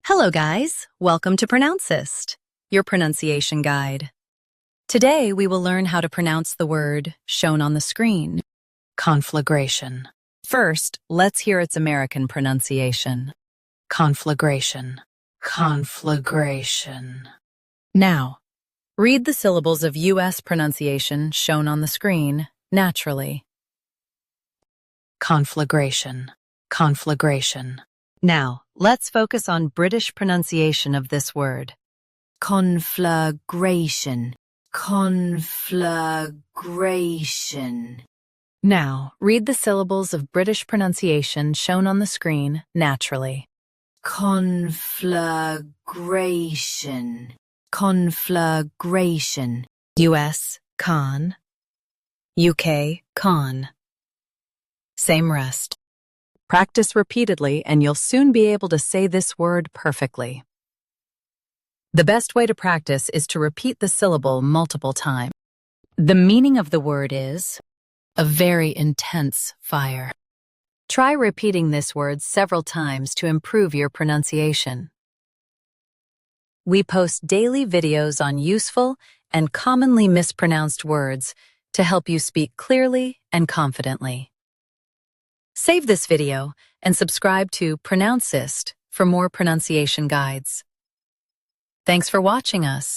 Hello guys, welcome to Pronouncist, your pronunciation guide. Today we will learn how to pronounce the word shown on the screen, conflagration. First, let's hear its American pronunciation. Conflagration. Conflagration. Now, read the syllables of U.S. pronunciation shown on the screen naturally. Conflagration. Conflagration. Now, let's focus on British pronunciation of this word. Conflagration. Conflagration. Now, read the syllables of British pronunciation shown on the screen naturally. Conflagration. Conflagration. US, con. UK, con. Same rest. Practice repeatedly and you'll soon be able to say this word perfectly. The best way to practice is to repeat the syllable multiple times. The meaning of the word is a very intense fire. Try repeating this word several times to improve your pronunciation. We post daily videos on useful and commonly mispronounced words to help you speak clearly and confidently. Save this video and subscribe to Pronouncist for more pronunciation guides. Thanks for watching us.